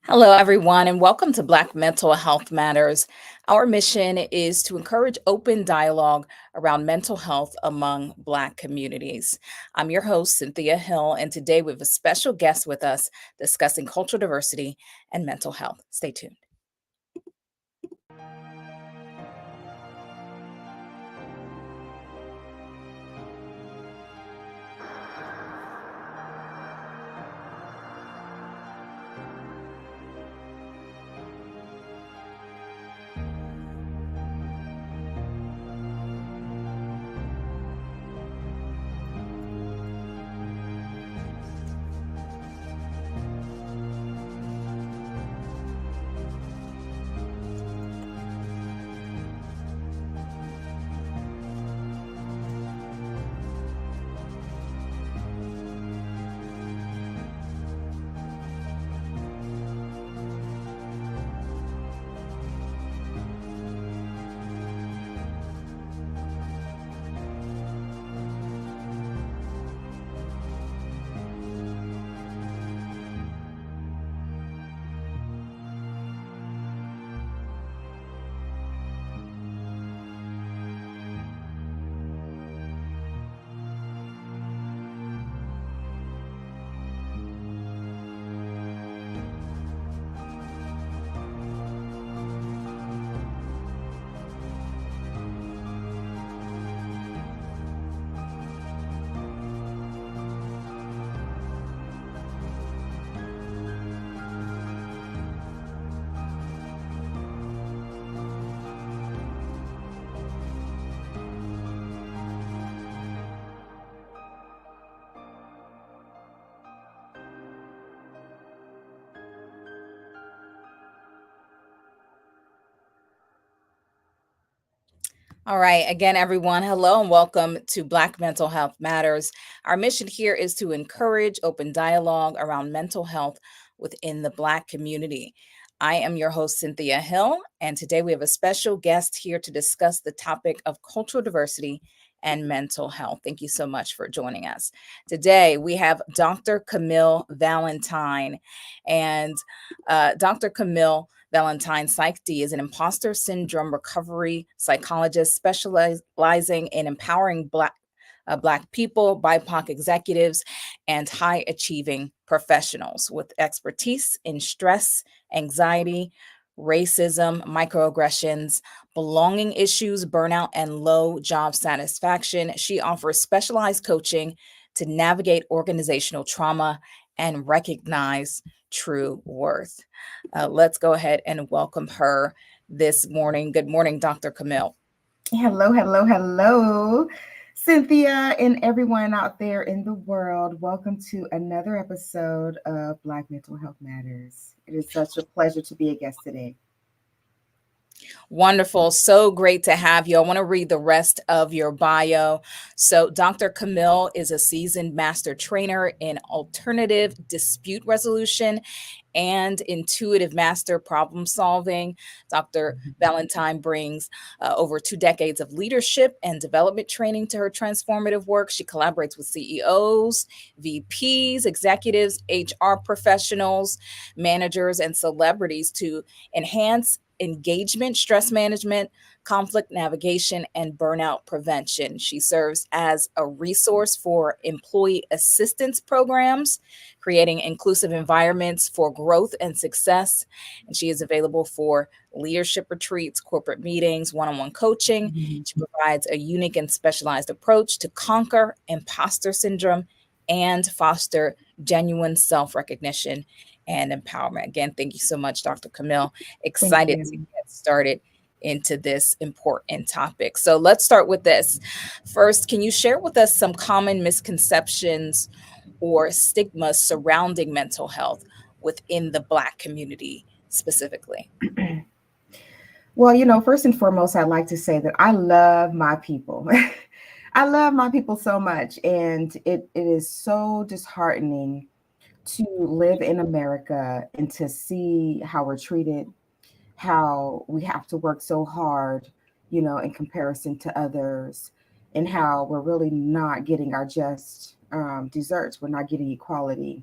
Hello, everyone, and welcome to Black Mental Health Matters. Our mission is to encourage open dialogue around mental health among Black communities. I'm your host, Cynthia Hill, and today we have a special guest with us discussing cultural diversity and mental health. Stay tuned. All right. Again, everyone, hello and welcome to Black Mental Health Matters. Our mission here is to encourage open dialogue around mental health within the Black community. I am your host, Cynthia Hill, and today we have a special guest here to discuss the topic of cultural diversity and mental health. Thank you so much for joining us. Today, we have Dr. Camille Valentine, and Dr. Camille Valentine, PsychD, is an imposter syndrome recovery psychologist specializing in empowering Black people, BIPOC executives, and high achieving professionals with expertise in stress, anxiety, racism, microaggressions, belonging issues, burnout, and low job satisfaction. She offers specialized coaching to navigate organizational trauma and recognize true worth. Let's go ahead and welcome her this morning. Good morning, Dr. Camille. Hello, hello, hello, Cynthia, and everyone out there in the world. Welcome to another episode of Black Mental Health Matters. It is such a pleasure to be a guest today. Wonderful. So great to have you. I want to read the rest of your bio. So, Dr. Camille is a seasoned master trainer in alternative dispute resolution and intuitive master problem solving. Dr. Valentine brings over 2 decades of leadership and development training to her transformative work. She collaborates with CEOs, VPs, executives, HR professionals, managers, and celebrities to enhance engagement, stress management, conflict navigation, and burnout prevention. She serves as a resource for employee assistance programs, creating inclusive environments for growth and success. And she is available for leadership retreats, corporate meetings, one on one coaching. She provides a unique and specialized approach to conquer imposter syndrome and foster genuine self recognition and empowerment. Again, thank you so much, Dr. Camille. Thank Excited to you. get started into this important topic. So let's start with this. First, can you share with us some common misconceptions or stigmas surrounding mental health within the Black community specifically? Well, first and foremost, I'd like to say that I love my people. I love my people so much, and it is so disheartening to live in America and to see how we're treated, how we have to work so hard, in comparison to others, and how we're really not getting our just desserts. We're not getting equality.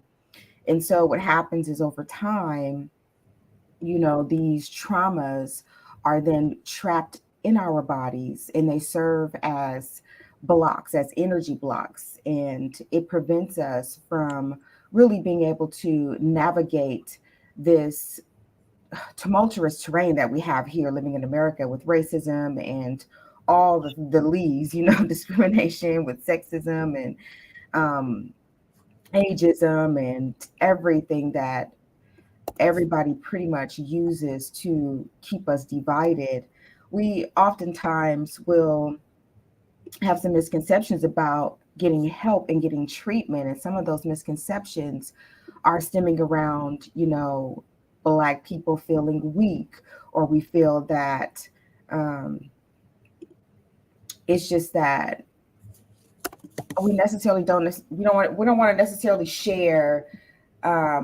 And so what happens is over time, these traumas are then trapped in our bodies, and they serve as blocks, as energy blocks, and it prevents us from really being able to navigate this tumultuous terrain that we have here living in America with racism and all the lees, discrimination with sexism and um, ageism and everything that everybody pretty much uses to keep us divided. We oftentimes will have some misconceptions about getting help and getting treatment. And some of those misconceptions are stemming around, Black people feeling weak, or we feel that it's just that we necessarily don't, we don't want to necessarily share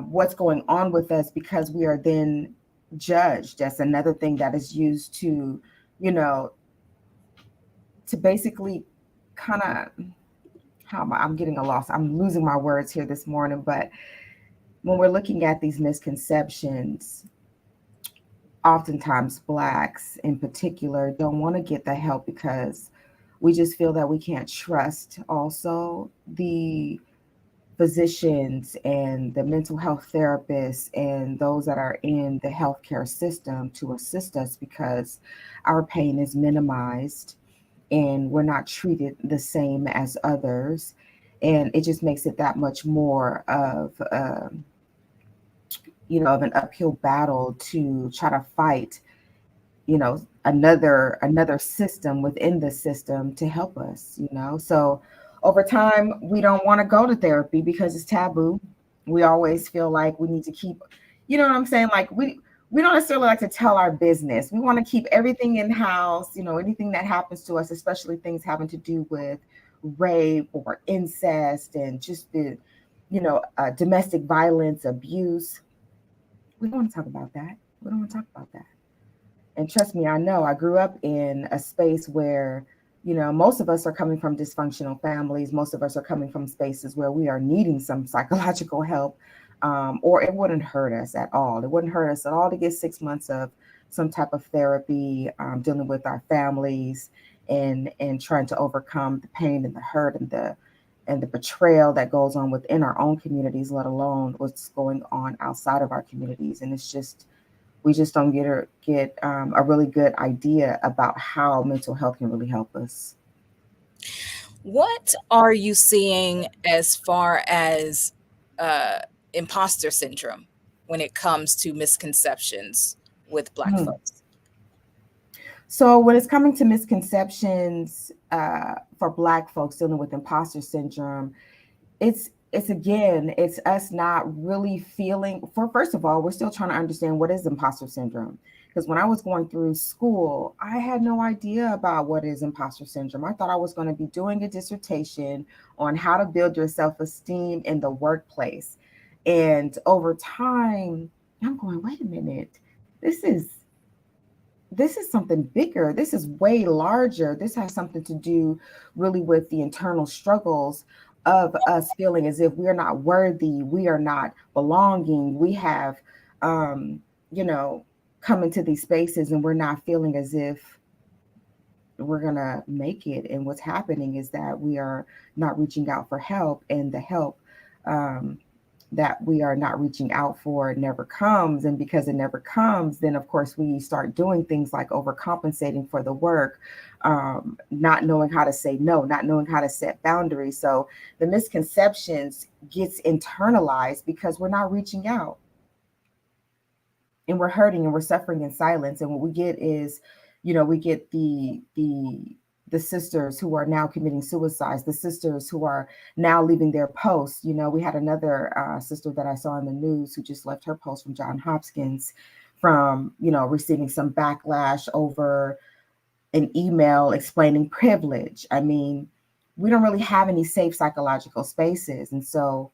what's going on with us because we are then judged. That's another thing that is used to, you know, to basically kind of, I'm getting a loss. I'm losing my words here this morning. But when we're looking at these misconceptions, oftentimes Blacks in particular don't want to get the help because we just feel that we can't trust also the physicians and the mental health therapists and those that are in the healthcare system to assist us because our pain is minimized and we're not treated the same as others. And it just makes it that much more of, of an uphill battle to try to fight, another system within the system to help us. So over time, we don't want to go to therapy because it's taboo. We always feel like we need to keep, you know what I'm saying? Like we don't necessarily like to tell our business. We want to keep everything in house, anything that happens to us, especially things having to do with rape or incest and just the, domestic violence, abuse. We don't want to talk about that. We don't want to talk about that. And trust me, I know I grew up in a space where, most of us are coming from dysfunctional families. Most of us are coming from spaces where we are needing some psychological help, or it wouldn't hurt us at all. It wouldn't hurt us at all to get 6 months of some type of therapy, dealing with our families and trying to overcome the pain and the hurt and the betrayal that goes on within our own communities, let alone what's going on outside of our communities. And it's just we just don't get a really good idea about how mental health can really help us. What are you seeing as far as uh, imposter syndrome when it comes to misconceptions with Black Hmm. folks? So when it's coming to misconceptions for Black folks dealing with imposter syndrome, it's again, it's us not really feeling. For first of all, we're still trying to understand what is imposter syndrome, because when I was going through school, I had no idea about what is imposter syndrome. I thought I was going to be doing a dissertation on how to build your self-esteem in the workplace, and over time I'm going, wait a minute, this is this is something bigger. This is way larger. This has something to do really with the internal struggles of us feeling as if we're not worthy, we are not belonging. We have, um, you know, come into these spaces and we're not feeling as if we're going to make it. And what's happening is that we are not reaching out for help, and the help um, that we are not reaching out for never comes. And because it never comes, then of course we start doing things like overcompensating for the work, not knowing how to say no, not knowing how to set boundaries. So the misconceptions gets internalized because we're not reaching out, and we're hurting and we're suffering in silence. And what we get is, we get the sisters who are now committing suicides, the sisters who are now leaving their posts. We had another sister that I saw in the news who just left her post from John Hopkins from, receiving some backlash over an email explaining privilege. I mean, we don't really have any safe psychological spaces. And so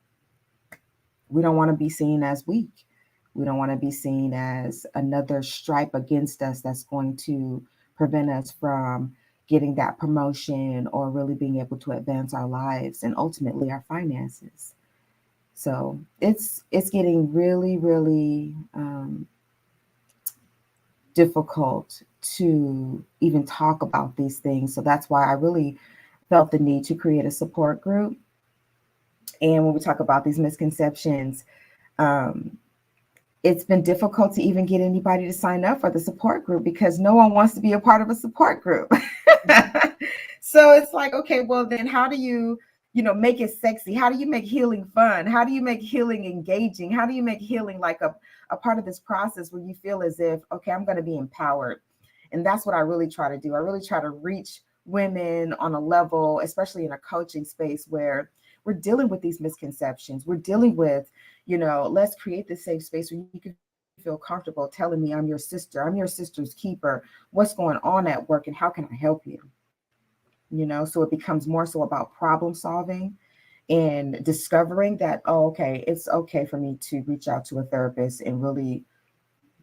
we don't want to be seen as weak. We don't want to be seen as another stripe against us that's going to prevent us from getting that promotion or really being able to advance our lives and ultimately our finances. So it's getting really, really difficult to even talk about these things. So that's why I really felt the need to create a support group. And when we talk about these misconceptions, um, it's been difficult to even get anybody to sign up for the support group because no one wants to be a part of a support group. So it's like, okay, well then how do you, make it sexy? How do you make healing fun? How do you make healing engaging? How do you make healing like a part of this process where you feel as if, okay, I'm going to be empowered? And that's what I really try to do. I really try to reach women on a level, especially in a coaching space where we're dealing with these misconceptions. We're dealing with, let's create this safe space where you can feel comfortable telling me I'm your sister, I'm your sister's keeper, what's going on at work, and how can I help you? So it becomes more so about problem solving and discovering that, oh, okay, it's okay for me to reach out to a therapist and really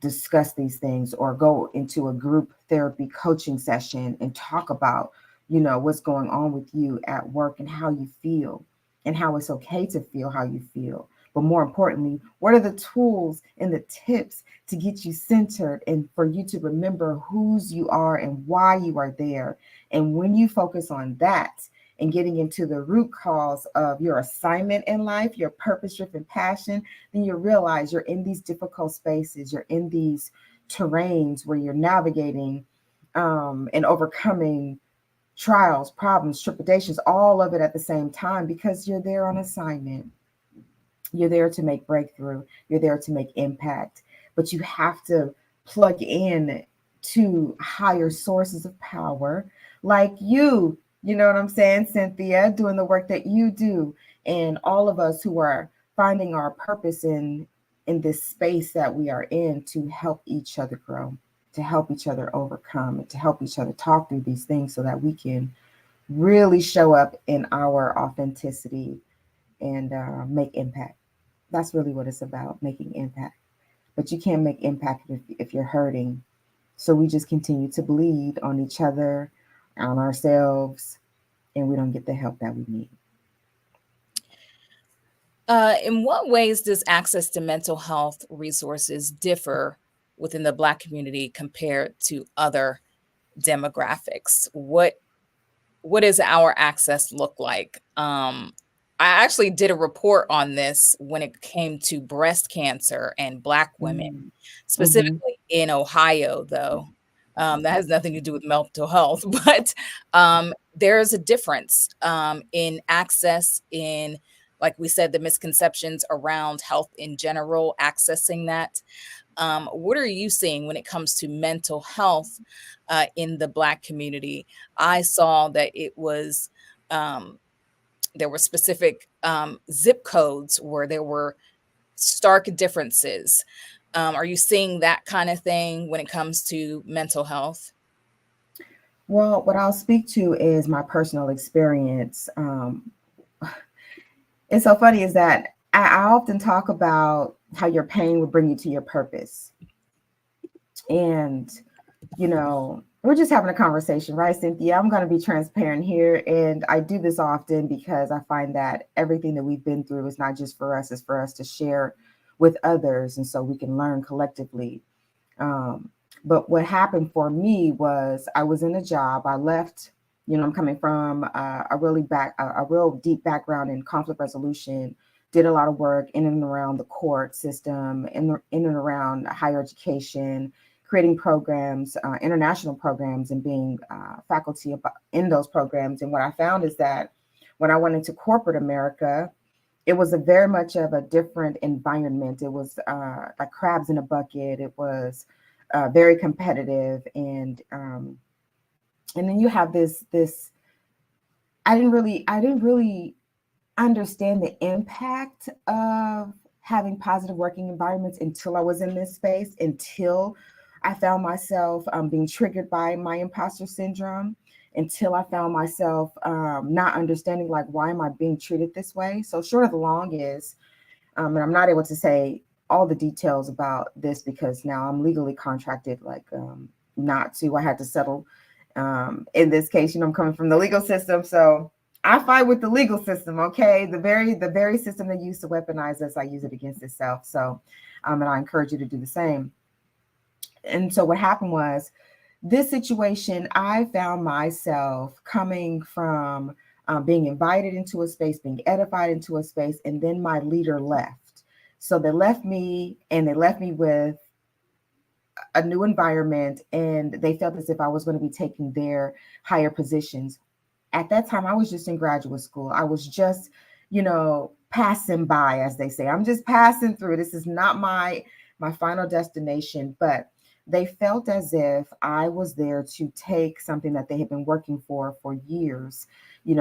discuss these things, or go into a group therapy coaching session and talk about, what's going on with you at work and how you feel, and how it's okay to feel how you feel. But more importantly, what are the tools and the tips to get you centered and for you to remember whose you are and why you are there? And when you focus on that and getting into the root cause of your assignment in life, your purpose driven passion, then you realize you're in these difficult spaces, you're in these terrains where you're navigating and overcoming trials, problems, trepidations, all of it at the same time, because you're there on assignment. You're there to make breakthrough. You're there to make impact. But you have to plug in to higher sources of power, like you know what I'm saying, Cynthia, doing the work that you do, and all of us who are finding our purpose in this space that we are in, to help each other grow, to help each other overcome, and to help each other talk through these things so that we can really show up in our authenticity and make impact. That's really what it's about, making impact. But you can't make impact if you're hurting. So we just continue to bleed on each other, on ourselves, and we don't get the help that we need. In what ways does access to mental health resources differ within the Black community compared to other demographics? What does our access look like? I actually did a report on this when it came to breast cancer and Black women, Mm. Mm-hmm. specifically in Ohio, though. That has nothing to do with mental health, but there's a difference in access, in, like we said, the misconceptions around health in general, accessing that. What are you seeing when it comes to mental health in the Black community? I saw that it was there were specific zip codes where there were stark differences. Are you seeing that kind of thing when it comes to mental health? Well, what I'll speak to is my personal experience. It's so funny is that I often talk about how your pain will bring you to your purpose. And, we're just having a conversation, right, Cynthia? I'm going to be transparent here. And I do this often because I find that everything that we've been through is not just for us, it's for us to share with others. And so we can learn collectively. Um, but what happened for me was I was in a job. I left, I'm coming from a real deep background in conflict resolution, did a lot of work in and around the court system, in and around higher education, creating programs, international programs, and being faculty in those programs. And what I found is that when I went into corporate America, it was a very much of a different environment. It was like crabs in a bucket. It was very competitive, and then you have this. I didn't really understand the impact of having positive working environments until I was in this space. Until I found myself being triggered by my imposter syndrome. Until I found myself not understanding, like, why am I being treated this way? So short of the long is, and I'm not able to say all the details about this because now I'm legally contracted, like, not to. I had to settle in this case. I'm coming from the legal system, so I fight with the legal system. Okay, the very system they use to weaponize us, I use it against itself. So, and I encourage you to do the same. And so what happened was, this situation, I found myself coming from being invited into a space, being edified into a space, and then my leader left. So they left me, and they left me with a new environment, and they felt as if I was going to be taking their higher positions. At that time, I was just in graduate school. I was just, passing by, as they say. I'm just passing through. This is not my final destination, but they felt as if I was there to take something that they had been working for years.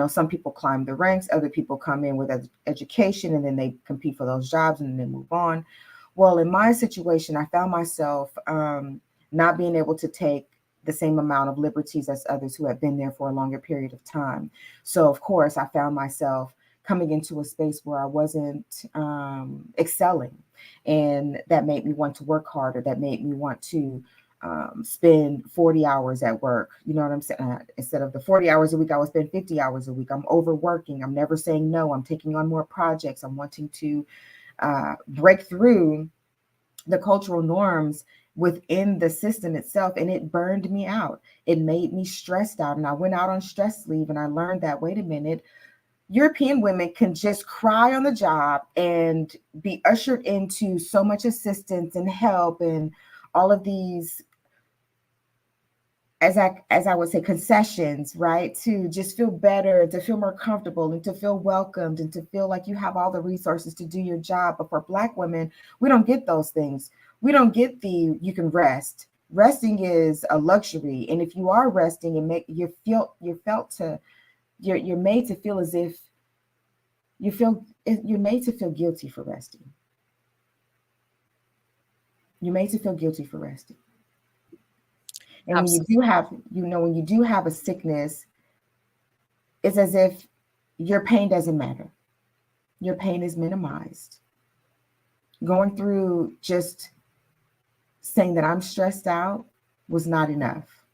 Some people climb the ranks, other people come in with education, and then they compete for those jobs and then move on. Well, in my situation, I found myself not being able to take the same amount of liberties as others who had been there for a longer period of time. So, of course, I found myself coming into a space where I wasn't excelling. And that made me want to work harder. That made me want to spend 40 hours at work. You know what I'm saying? Instead of the 40 hours a week, I would spend 50 hours a week. I'm overworking. I'm never saying no. I'm taking on more projects. I'm wanting to break through the cultural norms within the system itself, and it burned me out. It made me stressed out, and I went out on stress leave, and I learned that, wait a minute, European women can just cry on the job and be ushered into so much assistance and help and all of these, as I would say, concessions, right? To just feel better, to feel more comfortable, and to feel welcomed, and to feel like you have all the resources to do your job. But for Black women, we don't get those things. We don't get the you can rest. Resting is a luxury, and if you are resting, and make you're made to feel as if you're made to feel guilty for resting. You're made to feel guilty for resting. And Absolutely. when you do have a sickness, it's as if your pain doesn't matter. Your pain is minimized. Going through just saying that I'm stressed out was not enough.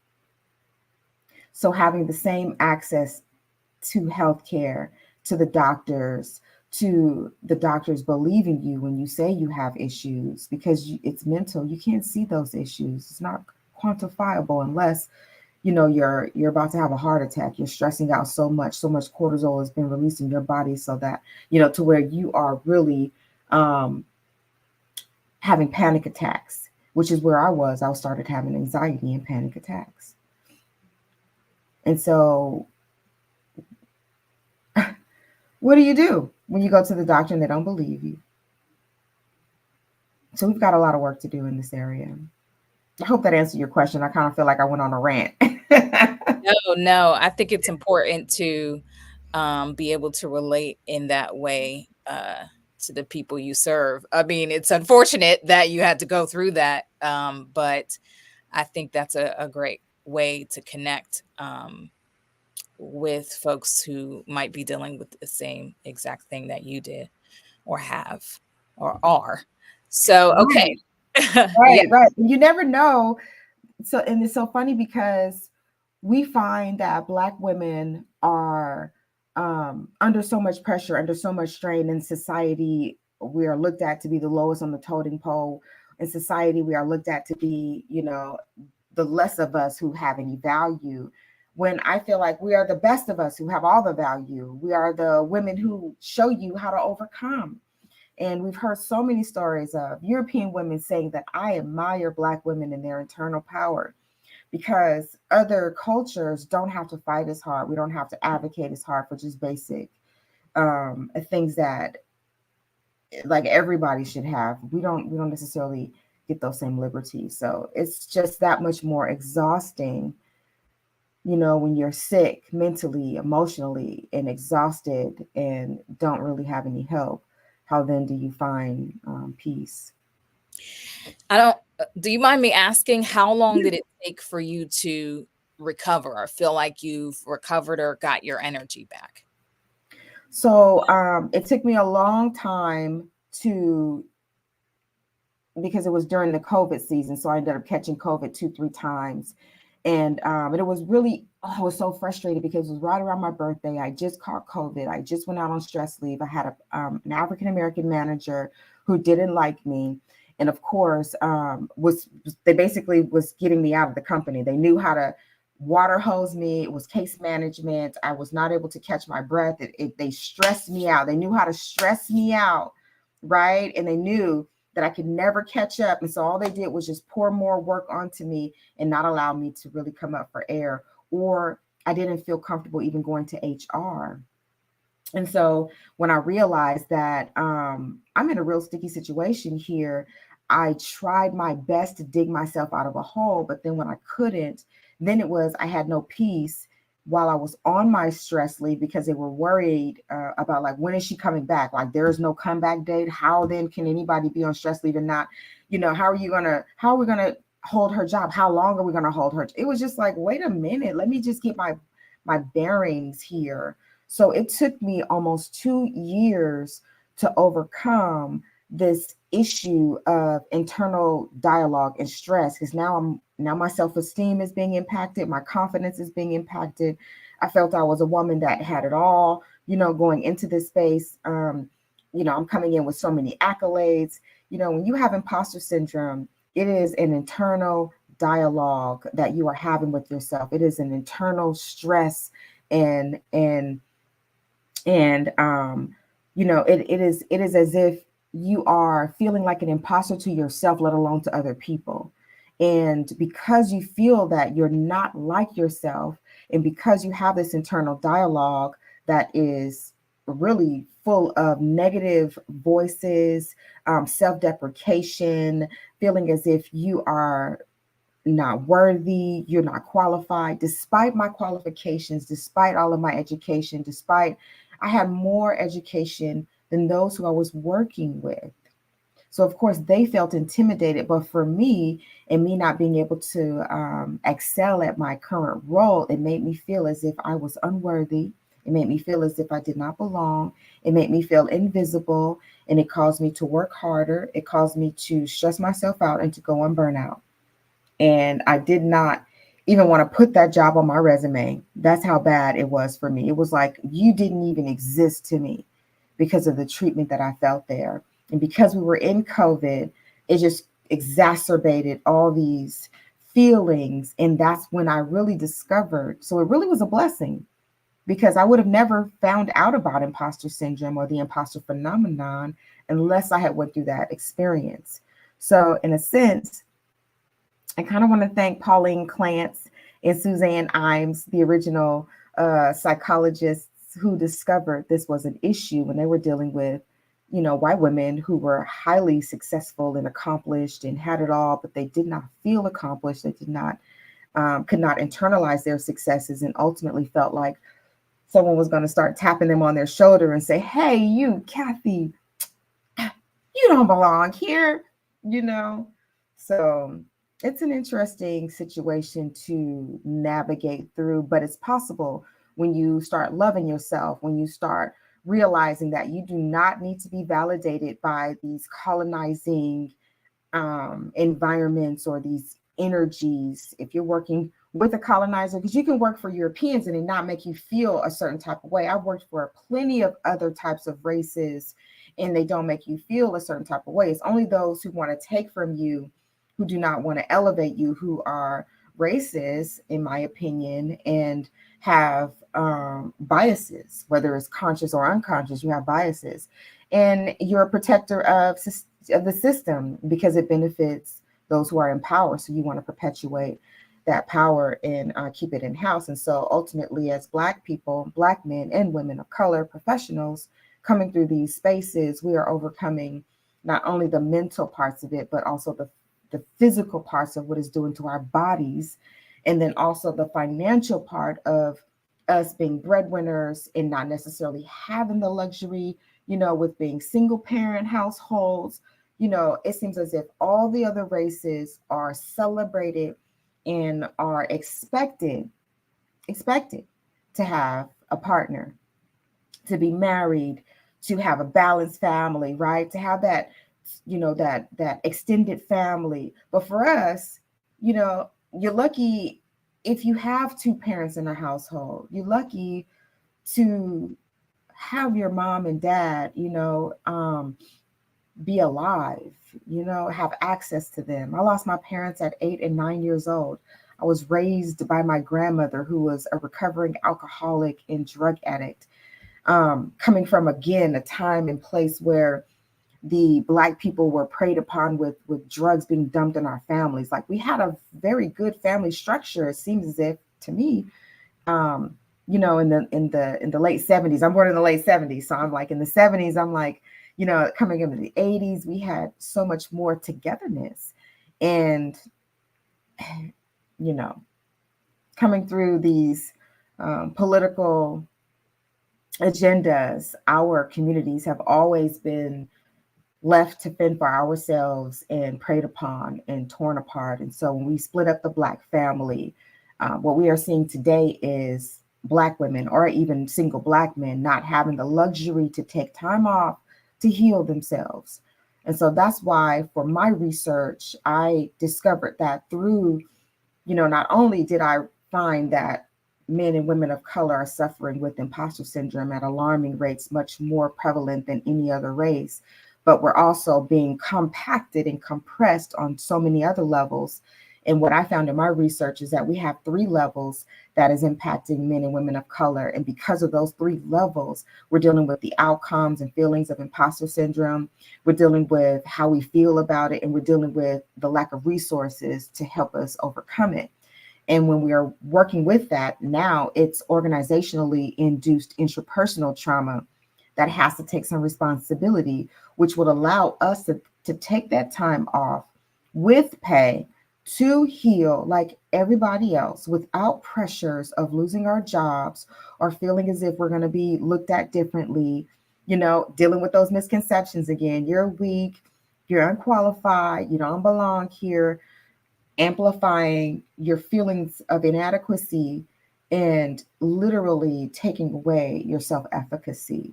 So having the same access to healthcare, to the doctors believing you when you say you have issues, because it's mental. You can't see those issues. It's not quantifiable unless you're about to have a heart attack. You're stressing out so much cortisol has been released in your body, so that to where you are really having panic attacks, which is where I started having anxiety and panic attacks. And so what do you do when you go to the doctor and they don't believe you? So we've got a lot of work to do in this area. I hope that answered your question. I kind of feel like I went on a rant. No, no, I think it's important to be able to relate in that way to the people you serve. I mean, it's unfortunate that you had to go through that, but I think that's a great way to connect with folks who might be dealing with the same exact thing that you did or have or are. So, okay. Right, Yeah. right. You never know. So, and it's so funny because we find that Black women are under so much pressure, under so much strain in society. We are looked at to be the lowest on the totem pole. In society, we are looked at to be, the less of us who have any value. When I feel like we are the best of us who have all the value. We are the women who show you how to overcome. And we've heard so many stories of European women saying that I admire Black women in their internal power, because other cultures don't have to fight as hard. We don't have to advocate as hard for just basic things that like everybody should have. We don't necessarily get those same liberties. So it's just that much more exhausting, when you're sick mentally, emotionally, and exhausted and don't really have any help. How then do you find peace? I don't do you mind me asking how long did it take for you to recover or feel like you've recovered or got your energy back? So it took me a long time to, because it was during the COVID season. So I ended up catching COVID 2, 3 times. And it was really, I was so frustrated because it was right around my birthday. I just caught COVID. I just went out on stress leave. I had an African American manager who didn't like me. and of course, was they basically was getting me out of the company. They knew how to water hose me. It was case management. I was not able to catch my breath. They stressed me out. They knew how to stress me out, right? And they knew that I could never catch up. And so all they did was just pour more work onto me and not allow me to really come up for air. Or I didn't feel comfortable even going to HR. And so when I realized that I'm in a real sticky situation here, I tried my best to dig myself out of a hole. But then when I couldn't, then it was I had no peace while I was on my stress leave because they were worried about like, when is she coming back? Like, there is no comeback date. How then can anybody be on stress leave and not, how are we going to hold her job? How long are we going to hold her? It was just like, wait a minute, let me just get my bearings here. So it took me almost 2 years to overcome this issue of internal dialogue and stress, because now my self-esteem is being impacted, my confidence is being impacted. I felt I was a woman that had it all, going into this space. I'm coming in with so many accolades. When you have imposter syndrome, it is an internal dialogue that you are having with yourself. It is an internal stress and it is as if you are feeling like an imposter to yourself, let alone to other people. And because you feel that you're not like yourself, and because you have this internal dialogue that is really full of negative voices, self-deprecation, feeling as if you are not worthy, you're not qualified, despite my qualifications, despite all of my education, despite I had more education than those who I was working with. So, of course, they felt intimidated. But for me, and me not being able to excel at my current role, it made me feel as if I was unworthy. It made me feel as if I did not belong. It made me feel invisible. And it caused me to work harder. It caused me to stress myself out and to go on burnout. And I did not even want to put that job on my resume. That's how bad it was for me. It was like you didn't even exist to me because of the treatment that I felt there. And because we were in COVID, it just exacerbated all these feelings. And that's when I really discovered. So it really was a blessing, because I would have never found out about imposter syndrome or the imposter phenomenon unless I had went through that experience. So in a sense, I kind of want to thank Pauline Clance and Suzanne Imes, the original psychologists who discovered this was an issue when they were dealing with, white women who were highly successful and accomplished and had it all, but they did not feel accomplished. They did not, could not internalize their successes, and ultimately felt like someone was going to start tapping them on their shoulder and say, "Hey, you, Kathy, you don't belong here," So it's an interesting situation to navigate through, but it's possible when you start loving yourself, when you start realizing that you do not need to be validated by these colonizing environments or these energies. If you're working with a colonizer, because you can work for Europeans and it not make you feel a certain type of way. I've worked for plenty of other types of races and they don't make you feel a certain type of way. It's only those who want to take from you, who do not want to elevate you, who are racist, in my opinion, and have biases, whether it's conscious or unconscious. You have biases, and you're a protector of the system because it benefits those who are in power. So you want to perpetuate that power and keep it in house. And so ultimately, as Black people, Black men and women of color, professionals coming through these spaces, we are overcoming not only the mental parts of it, but also the physical parts of what it's doing to our bodies. And then also the financial part of us being breadwinners and not necessarily having the luxury, with being single parent households. It seems as if all the other races are celebrated and are expected to have a partner, to be married, to have a balanced family, right? To have that, that extended family. But for us, you're lucky if you have two parents in a household. You're lucky to have your mom and dad, be alive. have access to them. I lost my parents at 8 and 9 years old. I was raised by my grandmother, who was a recovering alcoholic and drug addict, coming from, again, a time and place where the Black people were preyed upon with drugs being dumped in our families. Like, we had a very good family structure, it seems as if, to me, um, in the late 70s. I'm born in the late 70s. So I'm like, in the 70s, I'm like, coming into the 80s, we had so much more togetherness. And, you know, coming through these political agendas, our communities have always been left to fend for ourselves and preyed upon and torn apart. And so when we split up the Black family, what we are seeing today is Black women, or even single Black men, not having the luxury to take time off to heal themselves. And so that's why, for my research, I discovered that through, not only did I find that men and women of color are suffering with imposter syndrome at alarming rates, much more prevalent than any other race, but we're also being compacted and compressed on so many other levels. And what I found in my research is that we have three levels that is impacting men and women of color. And because of those three levels, we're dealing with the outcomes and feelings of imposter syndrome. We're dealing with how we feel about it, and we're dealing with the lack of resources to help us overcome it. And when we are working with that, now it's organizationally induced intrapersonal trauma that has to take some responsibility, which would allow us to take that time off with pay to heal like everybody else, without pressures of losing our jobs or feeling as if we're going to be looked at differently, dealing with those misconceptions again. You're weak, you're unqualified, you don't belong here, amplifying your feelings of inadequacy and literally taking away your self efficacy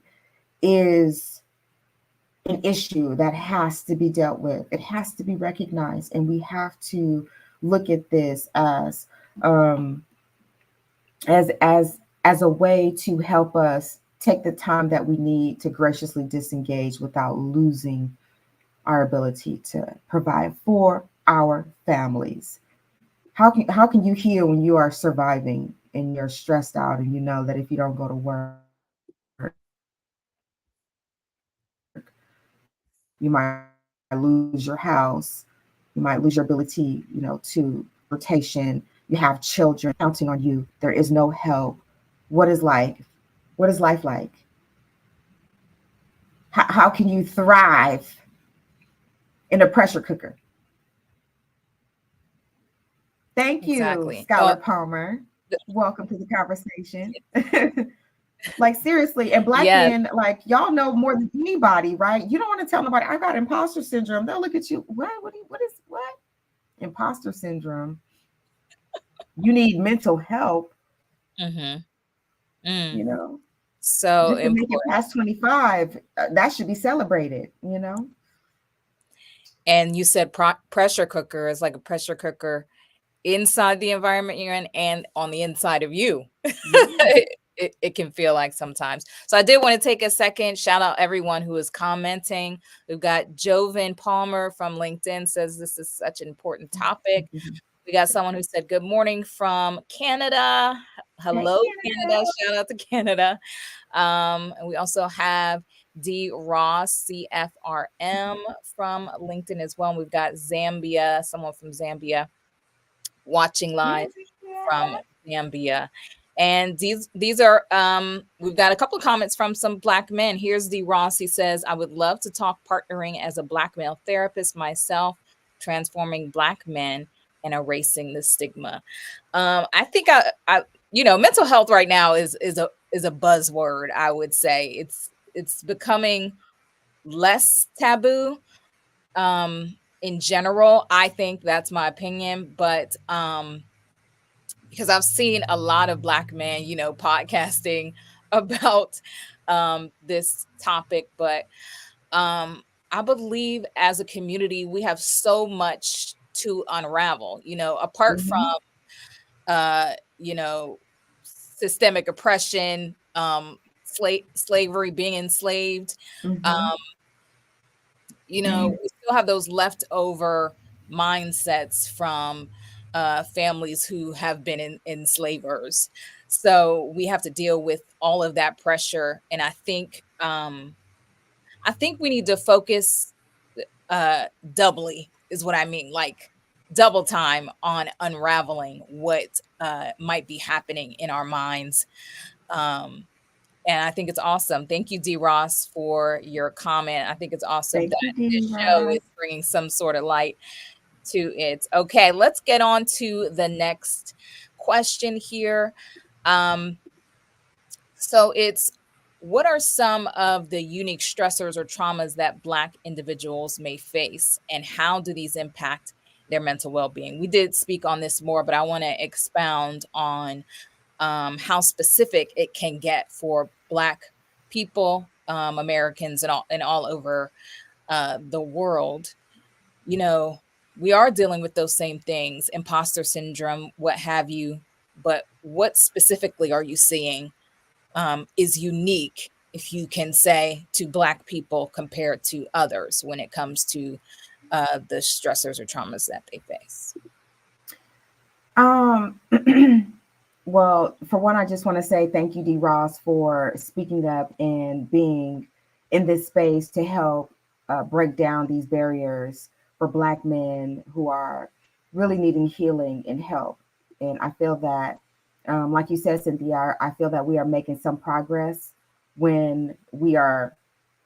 is an issue that has to be dealt with. It has to be recognized, and we have to look at this um, as a way to help us take the time that we need to graciously disengage without losing our ability to provide for our families. How can you heal when you are surviving and you're stressed out, and you know that if you don't go to work, you might lose your house, you might lose your ability, to transportation. You have children counting on you. There is no help. What is life? What is life like? How can you thrive in a pressure cooker? Thank you, Exactly. Scholar Palmer. Welcome to the conversation. Like, seriously, and Black Yes, men, like, y'all know more than anybody, right? You don't want to tell nobody I got imposter syndrome. They'll look at you. What? Imposter syndrome? You need mental help, mm-hmm. Mm. you know. So Just to make it important. past 25, that should be celebrated. And you said pressure cooker is like a pressure cooker inside the environment you're in and on the inside of you. Yeah. It can feel like sometimes. So I did want to take a second, shout out everyone who is commenting. We've got Jovan Palmer from LinkedIn says this is such an important topic. We got someone who said good morning from Canada. Hey, Hello, Canada. Canada. Shout out to Canada. And we also have D Ross CFRM from LinkedIn as well. And we've got Zambia, someone from Zambia watching live from Zambia. And these are we've got a couple of comments from some Black men. Here's D Ross. He says, I would love to talk partnering as a Black male therapist myself, transforming Black men and erasing the stigma. I think mental health right now is a buzzword. I would say it's becoming less taboo in general. I think that's my opinion, but because I've seen a lot of Black men, podcasting about this topic, but I believe as a community we have so much to unravel, apart from Mhm, uh, you know, systemic oppression, slavery, being enslaved. Um, mhm. we still have those leftover mindsets from families who have been enslavers. So we have to deal with all of that pressure. And I think we need to focus doubly is what I mean, like double time on unraveling what might be happening in our minds. Um, and I think it's awesome. Thank you, D. Ross, for your comment. I think it's awesome Thank that you, this D. show Ross. is bringing some sort of light to it. Okay, let's get on to the next question here. Um, so it's what are some of the unique stressors or traumas that Black individuals may face, and how do these impact their mental well being? We did speak on this more, but I want to expound on how specific it can get for Black people, Americans, and all over the world. You know, we are dealing with those same things, imposter syndrome, what have you. But what specifically are you seeing is unique, if you can say, to Black people compared to others when it comes to the stressors or traumas that they face? Um, well, for one, I just want to say thank you, D. Ross, for speaking up and being in this space to help break down these barriers for Black men who are really needing healing and help. And I feel that, like you said, Cynthia, I feel that we are making some progress when we are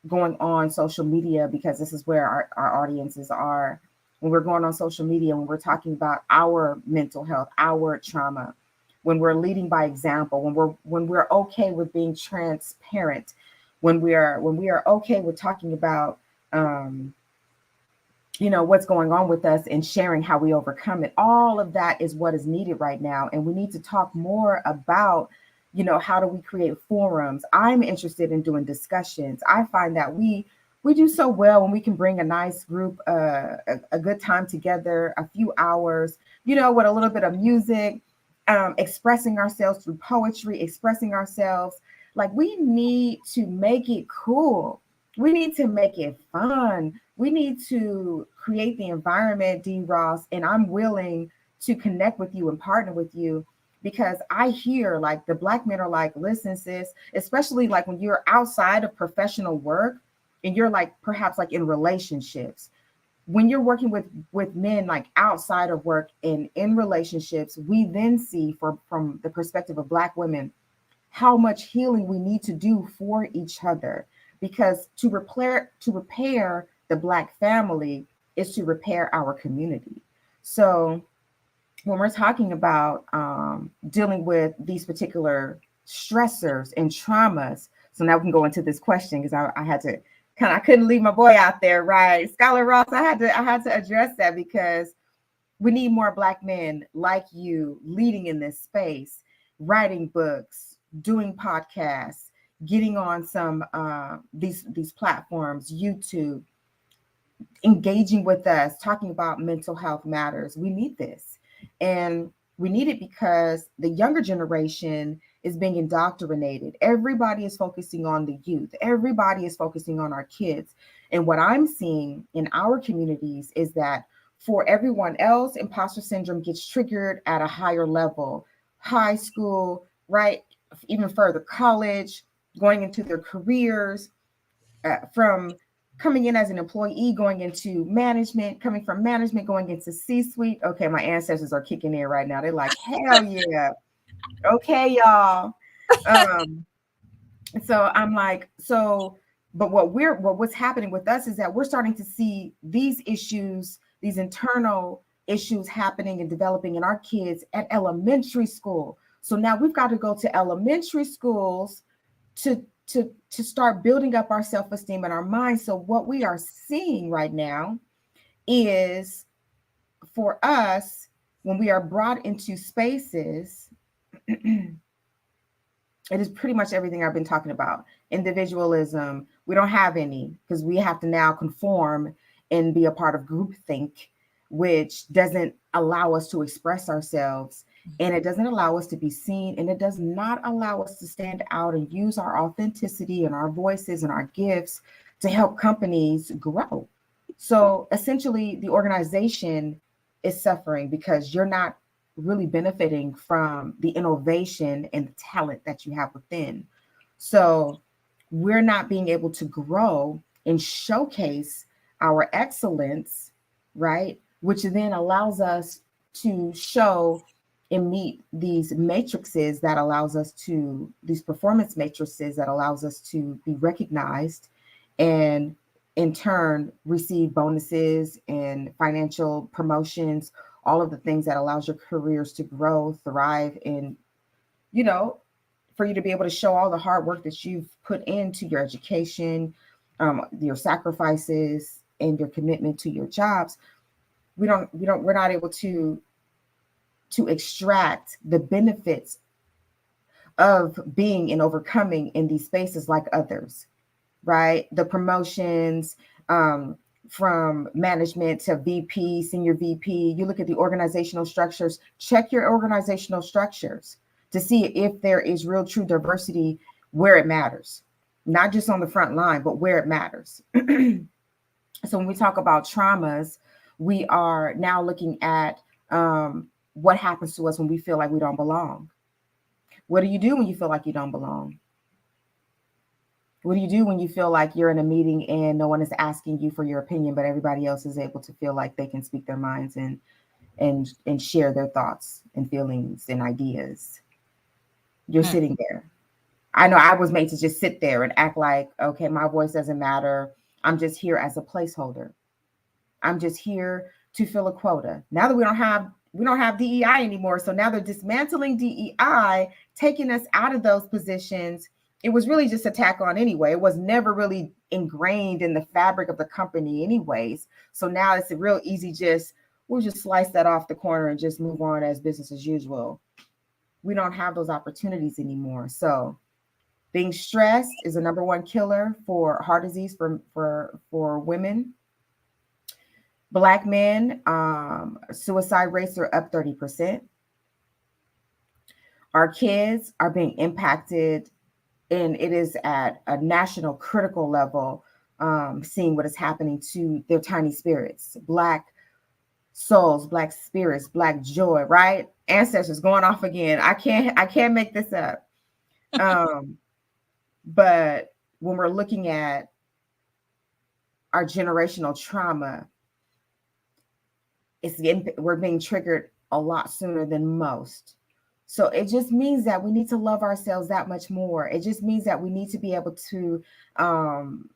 going on social media, because this is where our audiences are. When we're going on social media, when we're talking about our mental health, our trauma, when we're leading by example, when we're okay with being transparent, when we are okay with talking about um, what's going on with us and sharing how we overcome it. All of that is what is needed right now, and we need to talk more about how do we create forums. I'm interested in doing discussions. I find that we do so well when we can bring a nice group, a good time together, a few hours, with a little bit of music, expressing ourselves through poetry, expressing ourselves. Like, we need to make it cool, we need to make it fun, we need to create the environment, D. Ross, and I'm willing to connect with you and partner with you, because I hear like the Black men are like, listen, sis, especially like when you're outside of professional work and you're like perhaps like in relationships, when you're working with men like outside of work and in relationships, we then see from the perspective of Black women how much healing we need to do for each other, because to repair the Black family is to repair our community. So when we're talking about dealing with these particular stressors and traumas, so now we can go into this question, because I had to I couldn't leave my boy out there, right? Scholar Ross, I had to address that, because we need more Black men like you leading in this space, writing books, doing podcasts, getting on some these platforms, YouTube, engaging with us, talking about mental health matters. We need this. And we need it because the younger generation is being indoctrinated. Everybody is focusing on the youth, everybody is focusing on our kids. And what I'm seeing in our communities is that for everyone else, imposter syndrome gets triggered at a higher level, high school, right? Even further, college, going into their careers, from coming in as an employee, going into management, coming from management, going into C-suite. Okay, my ancestors are kicking in right now. They're like, hell yeah. Okay, y'all. Um, so I'm like, but what's happening with us is that we're starting to see these issues, these internal issues happening and developing in our kids at elementary school. So now we've got to go to elementary schools to start building up our self-esteem and our minds. So what we are seeing right now is, for us, when we are brought into spaces, it is pretty much everything I've been talking about. Individualism, we don't have any, because we have to now conform and be a part of groupthink, which doesn't allow us to express ourselves, and it doesn't allow us to be seen, and it does not allow us to stand out and use our authenticity and our voices and our gifts to help companies grow. So essentially, the organization is suffering because you're not really benefiting from the innovation and the talent that you have within. So we're not being able to grow and showcase our excellence, right? Which then allows us to show and meet these matrices that allows us to, these performance matrices that allows us to be recognized and in turn receive bonuses and financial promotions, all of the things that allows your careers to grow, thrive, and you know, for you to be able to show all the hard work that you've put into your education, your sacrifices, and your commitment to your jobs. We're not able to extract the benefits of being and overcoming in these spaces like others, right? The promotions, from management to VP, senior VP. You look at the organizational structures, check your organizational structures to see if there is real true diversity where it matters, not just on the front line, but where it matters. So when we talk about traumas, we are now looking at what happens to us when we feel like we don't belong. What do you do when you feel like you don't belong? What do you do when you feel like you're in a meeting and no one is asking you for your opinion, but everybody else is able to feel like they can speak their minds and share their thoughts and feelings and ideas? You're Hmm. sitting there. I know I was made to just sit there and act like, okay, my voice doesn't matter. I'm just here as a placeholder. I'm just here to fill a quota. Now that we don't have DEI anymore, so now they're dismantling DEI, taking us out of those positions. It was really just a tack on anyway. It was never really ingrained in the fabric of the company anyways. So now it's a real easy just we'll just slice that off the corner and just move on as business as usual. We don't have those opportunities anymore. So being stressed is a number one killer for heart disease for women. Black men, suicide rates are up 30%. Our kids are being impacted, and it is at a national critical level, seeing what is happening to their tiny spirits, Black souls, Black spirits, Black joy, right? Ancestors going off again. I can't make this up. Um, but when we're looking at our generational trauma, we're being triggered a lot sooner than most. So it just means that we need to love ourselves that much more. It just means that we need to be able to um,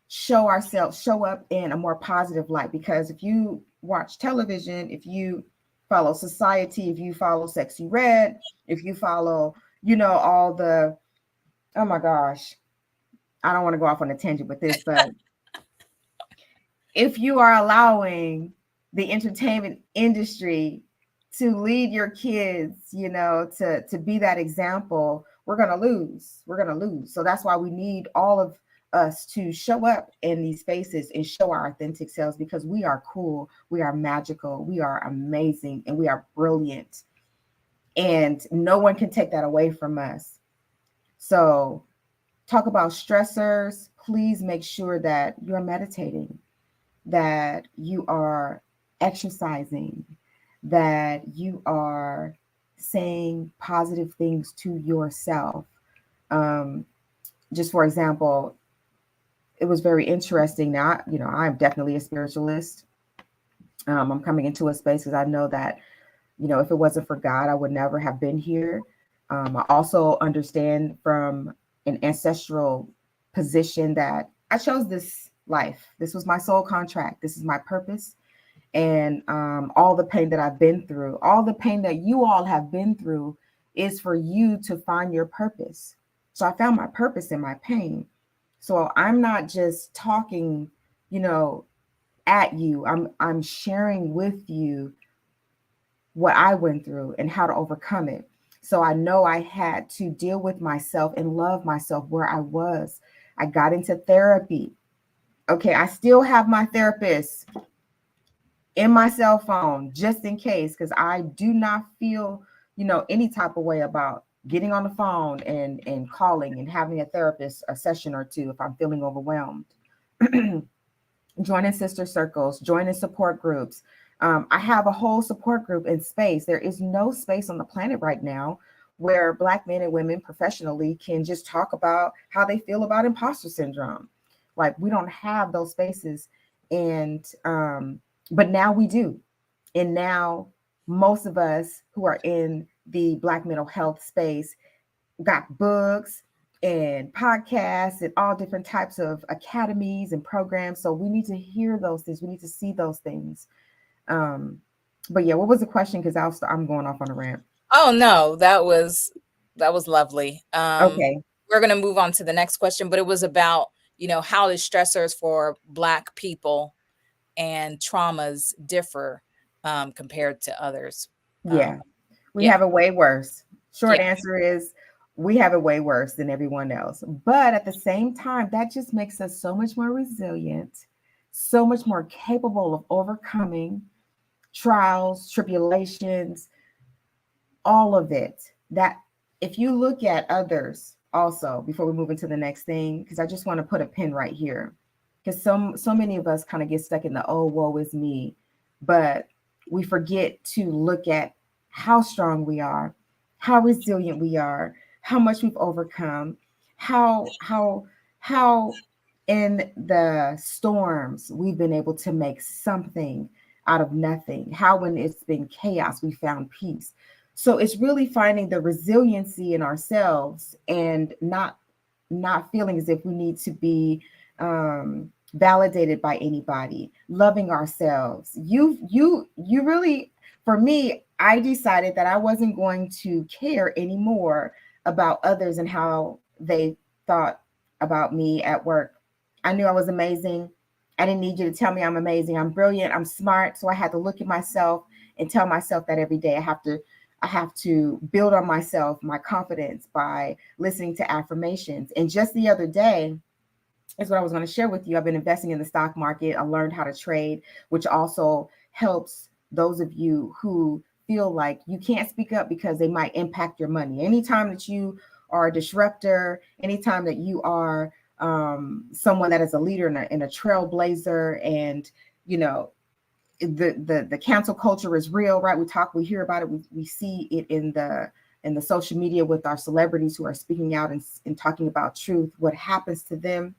show up in a more positive light. Because if you watch television, if you follow society, if you follow Sexy Red, if you follow, all the, oh my gosh, I don't want to go off on a tangent with this, but if you are allowing the entertainment industry to lead your kids, to be that example, we're going to lose. We're going to lose. So that's why we need all of us to show up in these spaces and show our authentic selves, because we are cool, we are magical, we are amazing, and we are brilliant. And no one can take that away from us. So, talk about stressors. Please make sure that you're meditating, that you are exercising, that you are saying positive things to yourself. Um, just for example, it was very interesting. Now, I'm definitely a spiritualist. I'm coming into a space because I know that, if it wasn't for God, I would never have been here. I also understand from an ancestral position that I chose this life. This was my soul contract. This is my purpose. And all the pain that I've been through, all the pain that you all have been through is for you to find your purpose. So I found my purpose in my pain. So I'm not just talking, you know, at you. I'm sharing with you what I went through and how to overcome it. So I know I had to deal with myself and love myself where I was. I got into therapy. Okay, I still have my therapist in my cell phone just in case, because I do not feel, any type of way about getting on the phone and calling and having a therapist a session or two if I'm feeling overwhelmed. join in sister circles, join in support groups. I have a whole support group in space. There is no space on the planet right now where Black men and women professionally can just talk about how they feel about imposter syndrome. Like, we don't have those spaces. And, but now we do. And now most of us who are in the Black mental health space got books and podcasts and all different types of academies and programs. So we need to hear those things. We need to see those things. Um, but yeah, what was the question? Because I'm going off on a rant. Oh no, that was lovely. Okay. We're gonna move on to the next question, but it was about, how the stressors for Black people and traumas differ compared to others. Um, Yeah, we yeah, have it way worse. Short yeah. answer is we have it way worse than everyone else. But at the same time, that just makes us so much more resilient, so much more capable of overcoming trials, tribulations, all of it. That if you look at others also before we move into the next thing, because I just want to put a pin right here, because so many of us kind of get stuck in the oh woe is me, but we forget to look at how strong we are, how resilient we are, how much we've overcome, how in the storms we've been able to make something out of nothing, how when it's been chaos we found peace. So it's really finding the resiliency in ourselves and not feeling as if we need to be validated by anybody, loving ourselves. You really, for me, I decided that I wasn't going to care anymore about others and how they thought about me at work. I knew I was amazing. I didn't need you to tell me I'm amazing. I'm brilliant. I'm smart. So I had to look at myself and tell myself that every day. I have to build on myself, my confidence by listening to affirmations. And just the other day is what I was going to share with you. I've been investing in the stock market. I learned how to trade, which also helps those of you who feel like you can't speak up because they might impact your money. Anytime that you are a disruptor, anytime that you are someone that is a leader and a trailblazer, and you know the cancel culture is real, right? We hear about it, we see it in the social media with our celebrities who are speaking out and talking about truth. What happens to them?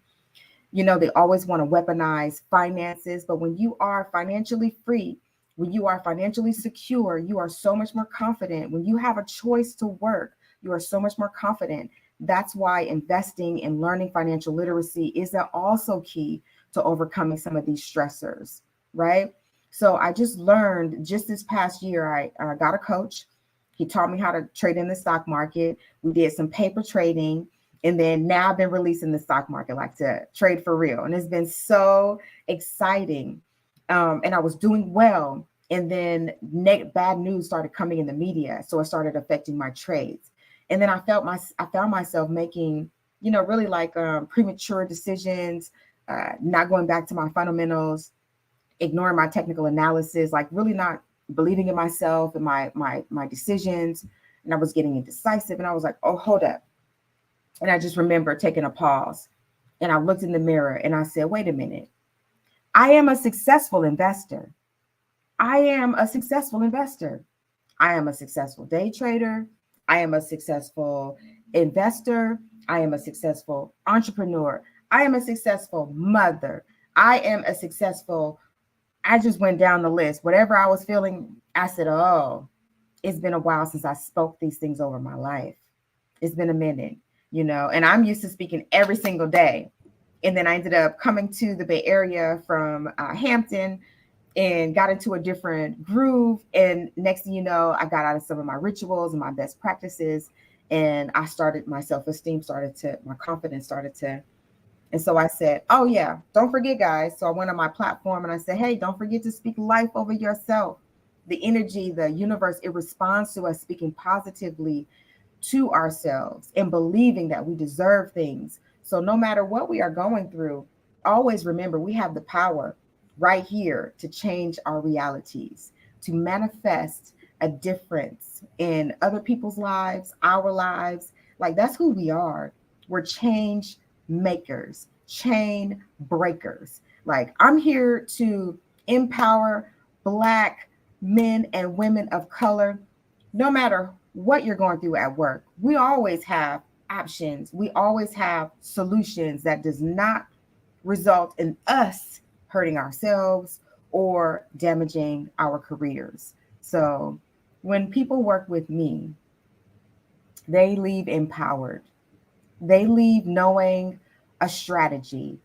They always want to weaponize finances, but when you are financially free, when you are financially secure, you are so much more confident. When you have a choice to work, you are so much more confident. That's why investing and learning financial literacy is also key to overcoming some of these stressors, right? So I just learned just this past year, I got a coach. He taught me how to trade in the stock market. We did some paper trading. And then now I've been releasing the stock market, like to trade for real. And it's been so exciting. And I was doing well. And then bad news started coming in the media. So it started affecting my trades. And then I found myself making, really like premature decisions, not going back to my fundamentals, ignoring my technical analysis, like really not believing in myself and my decisions. And I was getting indecisive. And I was like, oh, hold up. And I just remember taking a pause and I looked in the mirror and I said, wait a minute. I am a successful investor. I am a successful investor. I am a successful day trader. I am a successful investor. I am a successful entrepreneur. I am a successful mother. I am a successful. I just went down the list. Whatever I was feeling, I said, oh, it's been a while since I spoke these things over my life. It's been a minute, and I'm used to speaking every single day. And then I ended up coming to the Bay Area from Hampton and got into a different groove. And next thing you know, I got out of some of my rituals and my best practices. And my self-esteem my confidence started to. And so I said, oh, yeah, don't forget, guys. So I went on my platform and I said, hey, don't forget to speak life over yourself. The energy, the universe, it responds to us speaking positively to ourselves and believing that we deserve things. So no matter what we are going through, always remember we have the power right here to change our realities, to manifest a difference in other people's lives, our lives. Like, that's who we are. We're change makers, chain breakers. Like, I'm here to empower Black men and women of color. No matter what you're going through at work, we always have options. We always have solutions that does not result in us hurting ourselves or damaging our careers. So when people work with me, they leave empowered. They leave knowing a strategy.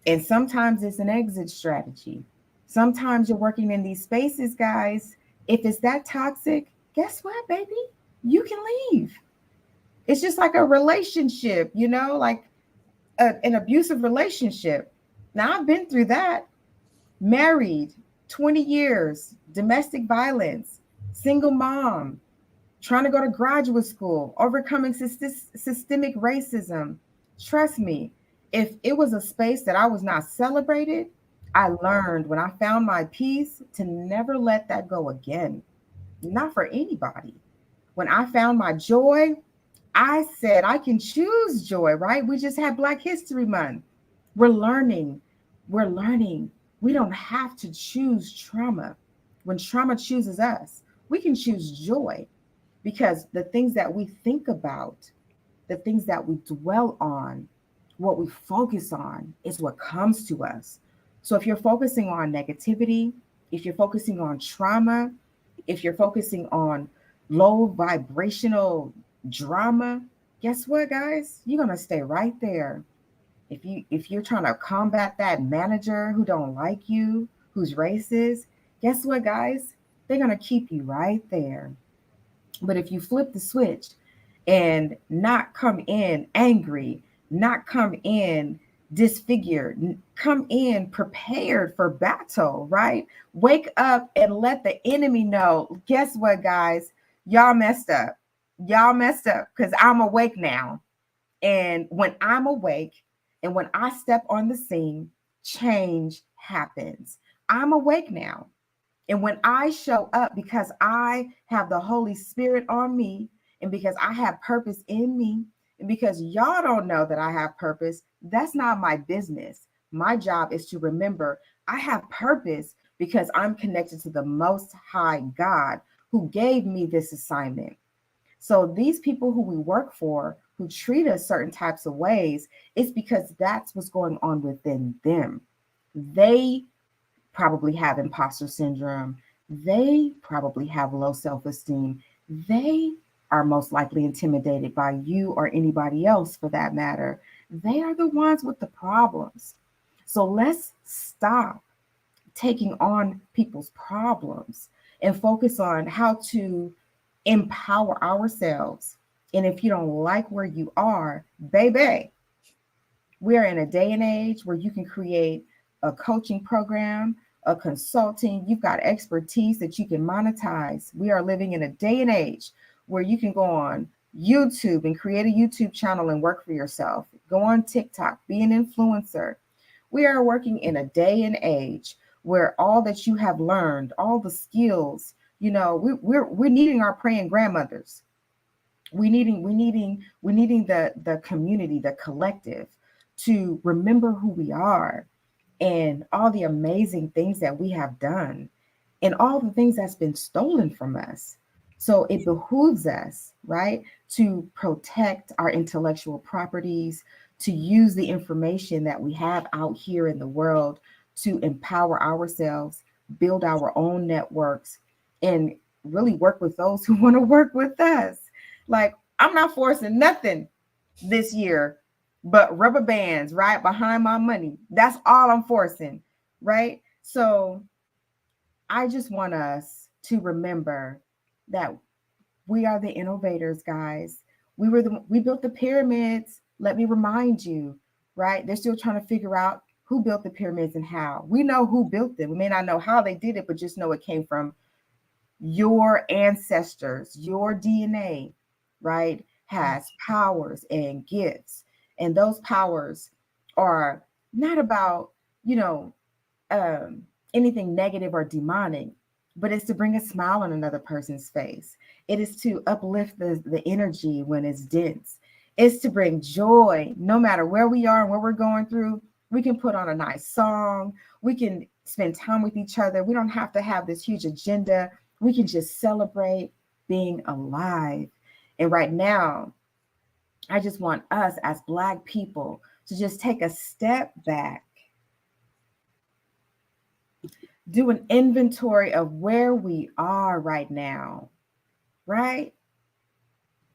And sometimes it's an exit strategy. Sometimes you're working in these spaces, guys. If it's that toxic, guess what, baby? You can leave. It's just like a relationship, like an abusive relationship. Now, I've been through that. Married, 20 years, domestic violence, single mom, trying to go to graduate school, overcoming systemic racism. Trust me, if it was a space that I was not celebrated, I learned when I found my peace to never let that go again. Not for anybody. When I found my joy, I said I can choose joy, right? We just had Black History Month. We're learning. We're learning. We don't have to choose trauma. When trauma chooses us, we can choose joy, because the things that we think about, the things that we dwell on, what we focus on is what comes to us. So if you're focusing on negativity, if you're focusing on trauma, if you're focusing on low vibrational drama, guess what, guys? You're going to stay right there. If you're trying to combat that manager who don't like you, who's racist, guess what, guys? They're going to keep you right there. But if you flip the switch and not come in angry, not come in disfigured, come in prepared for battle, right? Wake up and let the enemy know, guess what, guys? Y'all messed up. Y'all messed up because I'm awake now. And when I'm awake and when I step on the scene, change happens. I'm awake now. And when I show up, because I have the Holy Spirit on me, and because I have purpose in me, and because y'all don't know that I have purpose, that's not my business. My job is to remember I have purpose because I'm connected to the Most High God who gave me this assignment. So these people who we work for, who treat us certain types of ways, it's because that's what's going on within them. They probably have imposter syndrome. They probably have low self esteem. They are most likely intimidated by you or anybody else for that matter. They are the ones with the problems. So let's stop taking on people's problems and focus on how to empower ourselves. And if you don't like where you are, baby, we are in a day and age where you can create a coaching program, a consulting. You've got expertise that you can monetize. We are living in a day and age where you can go on YouTube and create a YouTube channel and work for yourself. Go on TikTok, be an influencer. We are working in a day and age where all that you have learned, all the skills, we're needing our praying grandmothers. We needing the community, the collective, to remember who we are and all the amazing things that we have done and all the things that's been stolen from us. So it behooves us, right, to protect our intellectual properties, to use the information that we have out here in the world to empower ourselves, build our own networks, and really work with those who want to work with us. Like, I'm not forcing nothing this year but rubber bands right behind my money. That's all I'm forcing, right? So I just want us to remember that we are the innovators, guys. We built the pyramids. Let me remind you, right? They're still trying to figure out who built the pyramids and how. We know who built them. We may not know how they did it, but just know it came from your ancestors. Your DNA, right, has powers and gifts. And those powers are not about, you know, um, anything negative or demonic, but it's to bring a smile on another person's face. It is to uplift the energy when it's dense. It's to bring joy no matter where we are and what we're going through. We can put on a nice song. We can spend time with each other. We don't have to have this huge agenda. We can just celebrate being alive. And right now, I just want us as Black people to just take a step back, do an inventory of where we are right now, right?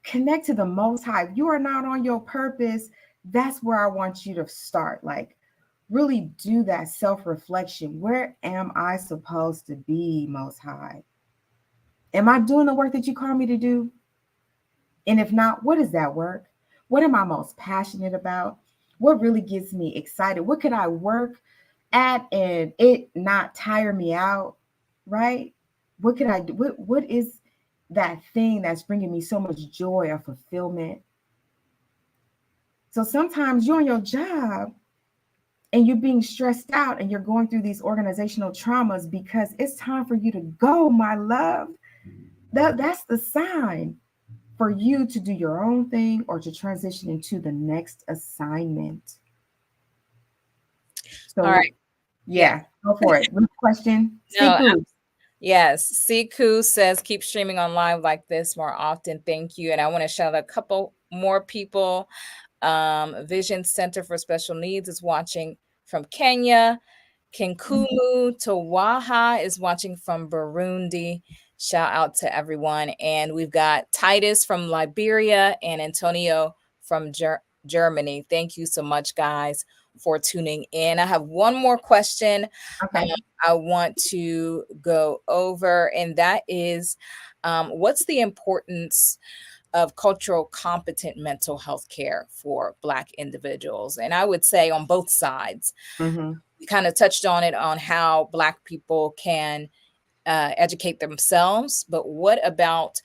Connect to the Most High. If you are not on your purpose, that's where I want you to start. Like, really do that self reflection. Where am I supposed to be, Most High? Am I doing the work that you call me to do? And if not, what is that work? What am I most passionate about? What really gets me excited? What could I work at and it not tire me out? Right? What could I do? What is that thing that's bringing me so much joy or fulfillment? So sometimes you're on your job and you're being stressed out and you're going through these organizational traumas because it's time for you to go, my love. That's the sign for you to do your own thing or to transition into the next assignment. All So right. Yeah. yeah, go for it. Next question. No, Siku. yes. Siku says, keep streaming on live like this more often. Thank you. And I want to shout out a couple more people. Vision Center for Special Needs is watching from Kenya. Kinkumu Tawaha is watching from Burundi. Shout out to everyone. And we've got Titus from Liberia and Antonio from Germany. Thank you so much, guys, for tuning in. I have one more question Okay. I want to go over, and that is what's the importance of cultural competent mental health care for Black individuals? And I would say on both sides. Mm-hmm. We kind of touched on it on how Black people can educate themselves, but what about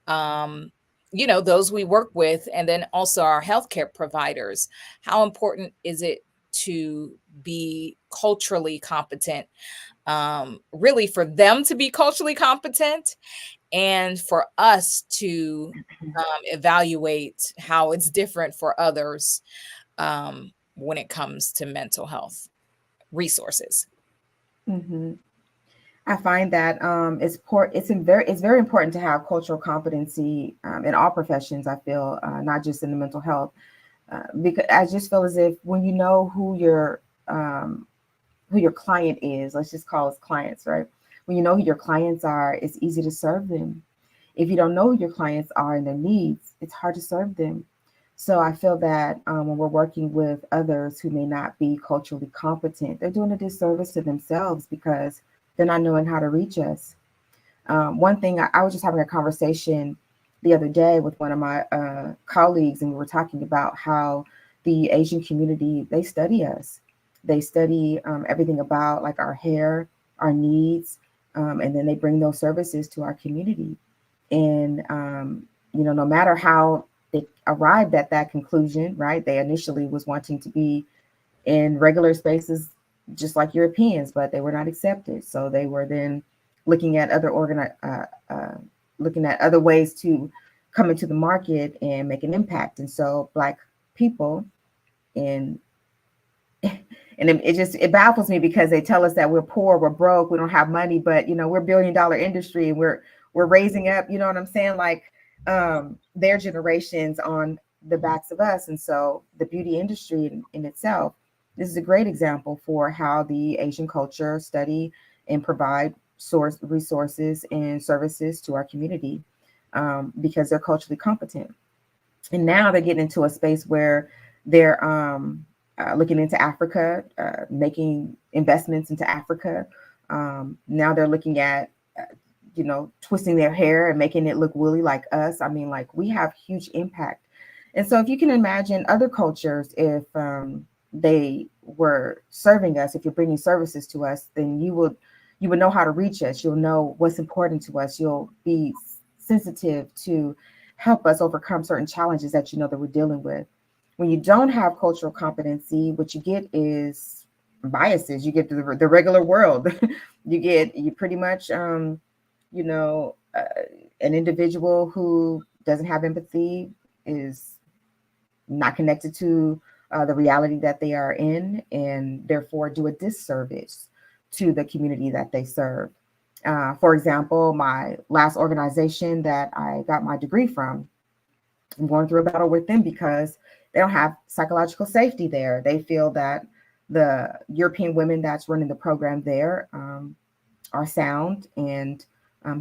those we work with, and then also our healthcare providers? How important is it to be culturally competent? Really, for them to be culturally competent, and for us to evaluate how it's different for others when it comes to mental health resources. Mm-hmm. I find that it's very important to have cultural competency in all professions. I feel not just in the mental health, because I just feel as if when you know who your client is, let's just call us clients, right? When you know who your clients are, it's easy to serve them. If you don't know who your clients are and their needs, it's hard to serve them. So I feel that when we're working with others who may not be culturally competent, they're doing a disservice to themselves because they're not knowing how to reach us. One thing, I was just having a conversation the other day with one of my colleagues, and we were talking about how the Asian community, they study us. They study everything about like our hair, our needs, and then they bring those services to our community. And, no matter how they arrived at that conclusion, right? They initially was wanting to be in regular spaces, just like Europeans, but they were not accepted. So they were then looking at looking at other ways to come into the market and make an impact. And so Black people in and it baffles me because they tell us that we're poor, we're broke, we don't have money, but we're $1 billion industry and we're raising up, you know what I'm saying? Like their generations on the backs of us. And so the beauty industry in itself, this is a great example for how the Asian culture study and provide source resources and services to our community because they're culturally competent. And now they're getting into a space where they're looking into Africa, making investments into Africa. Now they're looking at, twisting their hair and making it look woolly like us. I mean, like we have huge impact. And so if you can imagine other cultures, if they were serving us, if you're bringing services to us, then you would know how to reach us. You'll know what's important to us. You'll be sensitive to help us overcome certain challenges that that we're dealing with. When you don't have cultural competency, what you get is biases. You get the regular world. you pretty much, an individual who doesn't have empathy, is not connected to the reality that they are in, and therefore do a disservice to the community that they serve. For example, my last organization that I got my degree from, I'm going through a battle with them because they don't have psychological safety there. They feel that the European women that's running the program there are sound and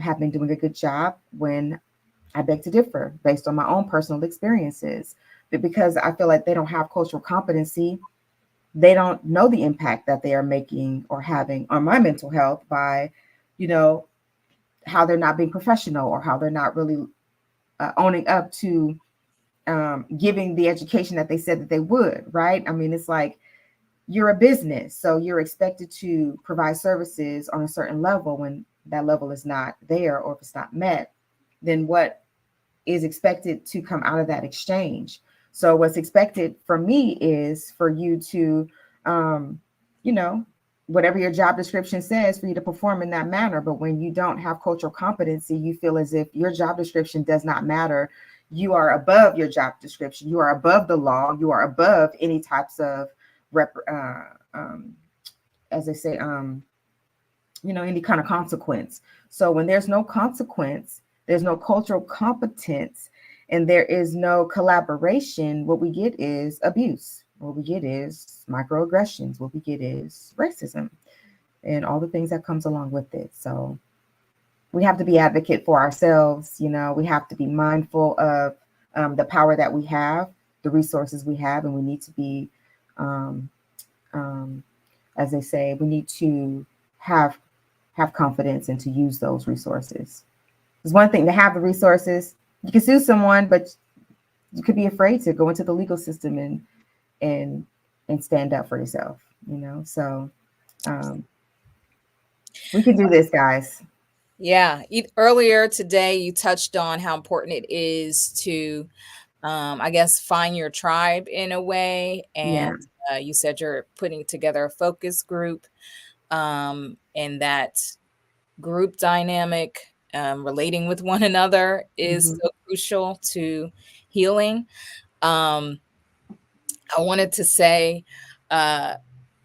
have been doing a good job, when I beg to differ based on my own personal experiences. But because I feel like they don't have cultural competency, they don't know the impact that they are making or having on my mental health by, you know, how they're not being professional, or how they're not really owning up to giving the education that they said that they would, right? I mean, it's like, you're a business, so you're expected to provide services on a certain level. When that level is not there, or if it's not met, then what is expected to come out of that exchange? So what's expected from me is for you to, um, you know, whatever your job description says, for you to perform in that manner. But when you don't have cultural competency, you feel as if your job description does not matter. You are above your job description. You are above the law. You are above any types of rep, as they say, any kind of consequence. So when there's no consequence, there's no cultural competence, and there is no collaboration, what we get is abuse. What we get is microaggressions. What we get is racism and all the things that comes along with it. So we have to be advocate for ourselves. We have to be mindful of the power that we have, the resources we have, and we need to be, um, um, as they say, we need to have confidence and to use those resources. It's one thing to have the resources. You can sue someone, but you could be afraid to go into the legal system and and stand up for yourself. So um, we can do this, guys. Yeah. Earlier today, you touched on how important it is to, I guess, find your tribe in a way. And Yeah. you said you're putting together a focus group, and that group dynamic, relating with one another is Hmm. so crucial to healing. Um, I wanted to say, uh,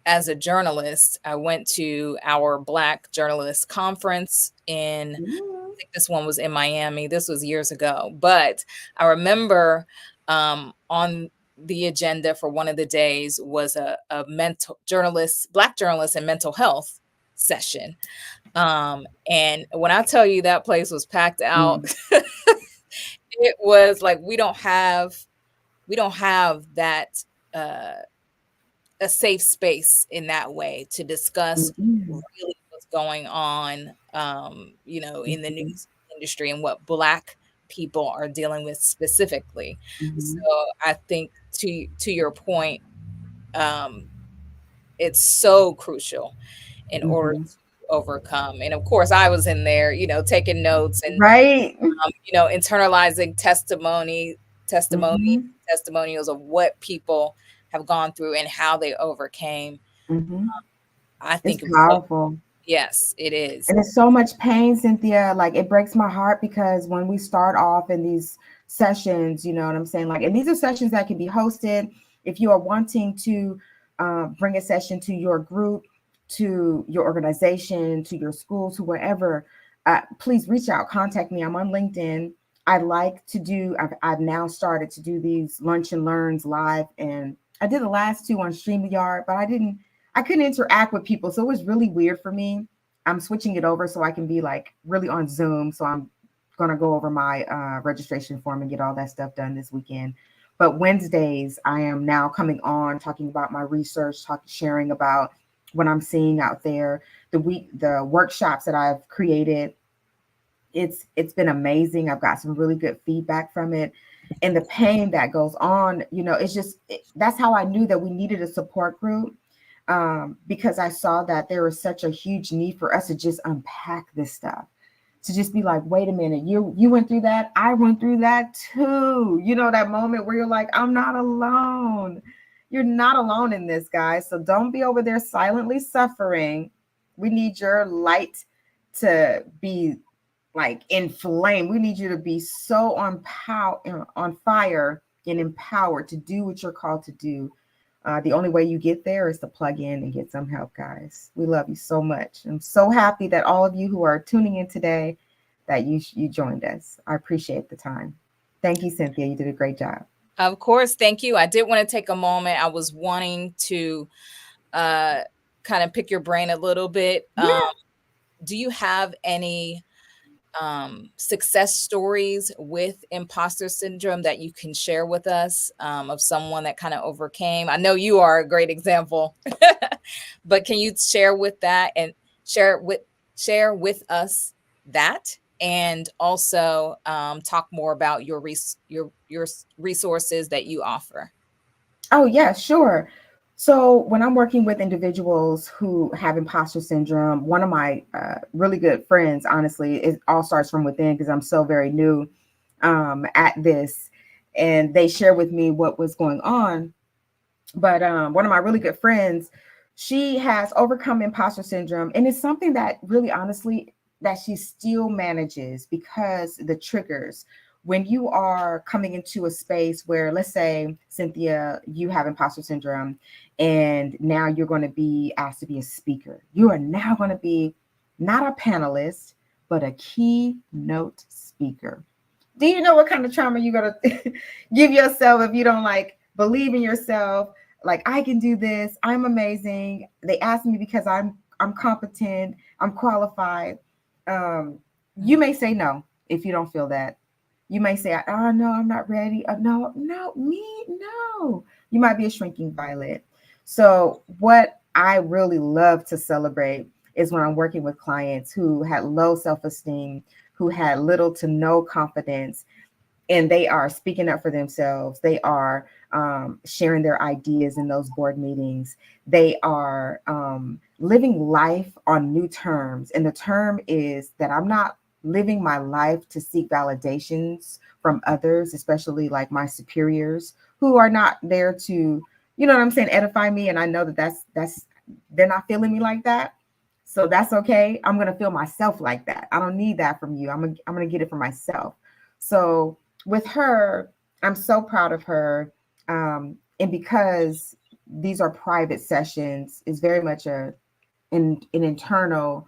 as a journalist, I went to our Black Journalists Conference in, I think this one was in Miami. This was years ago, but I remember on the agenda for one of the days was a mental journalist, Black journalist and mental health session. And when I tell you that place was packed out, Mm-hmm. it was like we don't have that, uh, a safe space in that way to discuss Mm-hmm. really what's going on, in the news industry and what Black people are dealing with specifically. So Mm-hmm. I think to your point, um, it's so crucial in order Mm-hmm. to overcome. And of course, I was in there, taking notes and Right. internalizing testimony, Mm-hmm. testimonials of what people have gone through and how they overcame. Mm-hmm. I It's think it was so, powerful. yes, it is. And it's so much pain, Cynthia. Like, it breaks my heart because when we start off in these sessions, you know what I'm saying? Like, and these are sessions that can be hosted. If you are wanting to bring a session to your group, to your organization, to your school, to wherever, please reach out, contact me. I'm on LinkedIn. I've now started to do these lunch and learns live. And I did the last two on StreamYard, but I couldn't interact with people. So it was really weird for me. I'm switching it over so I can be like really on Zoom. So I'm gonna go over my registration form and get all that stuff done this weekend. But Wednesdays, I am now coming on talking about my research, sharing about what I'm seeing out there. The workshops that I've created, it's been amazing. I've got some really good feedback from it, and the pain that goes on. That's how I knew that we needed a support group, because I saw that there was such a huge need for us to just unpack this stuff, to just be like, wait a minute, you went through that, I went through that too. That moment where you're like, I'm not alone. You're not alone in this, guys. So don't be over there silently suffering. We need your light to be like inflamed. We need you to be so on fire and empowered to do what you're called to do, The only way you get there is to plug in and get some help, guys. We love you so much. I'm so happy that all of you who are tuning in today, that you joined us. I appreciate the time. Thank you, Cynthia. You did a great job. Of course, thank you. I did want to take a moment. I was wanting to uh, kind of pick your brain a little bit. Yeah. Do you have any success stories with imposter syndrome that you can share with us, of someone that kind of overcame? I know you are a great example, but can you share with that and share with share with us that, and also talk more about your resources that you offer? Oh, yeah, sure. So when I'm working with individuals who have imposter syndrome, one of my really good friends, honestly, it all starts from within because I'm so very new at this. And they share with me what was going on. But one of my really good friends, she has overcome imposter syndrome, and it's something that really, honestly, that she still manages because the triggers. When you are coming into a space where, let's say, Cynthia, you have imposter syndrome, and now you're going to be asked to be a speaker. You are now going to be not a panelist, but a keynote speaker. Do you know what kind of trauma you're going to give yourself if you don't like believe in yourself? Like, I can do this, I'm amazing, they asked me because I'm competent, I'm qualified. You Mm. may say no if you don't feel that. You may say, oh no, I'm not ready. No, no, me, no. You might be a shrinking violet. So what I really love to celebrate is when I'm working with clients who had low self-esteem, who had little to no confidence, and they are speaking up for themselves. They are sharing their ideas in those board meetings. They are living life on new terms. And the term is that I'm not living my life to seek validations from others, especially like my superiors who are not there to, you know what I'm saying, edify me. And I know that that's they're not feeling me like that. So that's okay. I'm gonna feel myself like that. I don't need that from you. I'm gonna get it for myself. So with her, I'm so proud of her. And because these are private sessions, it's very much an internal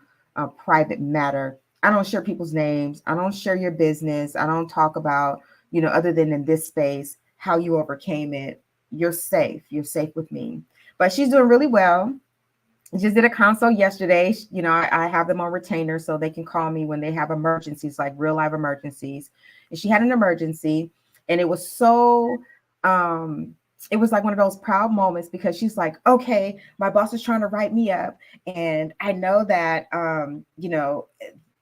private matter. I don't share people's names. I don't share your business. I don't talk about, other than in this space, how you overcame it. You're safe. You're safe with me. But she's doing really well. Just did a consult yesterday. I have them on retainer so they can call me when they have emergencies, like real life emergencies. And she had an emergency, and it was so it was like one of those proud moments because she's like, okay, my boss is trying to write me up, and I know that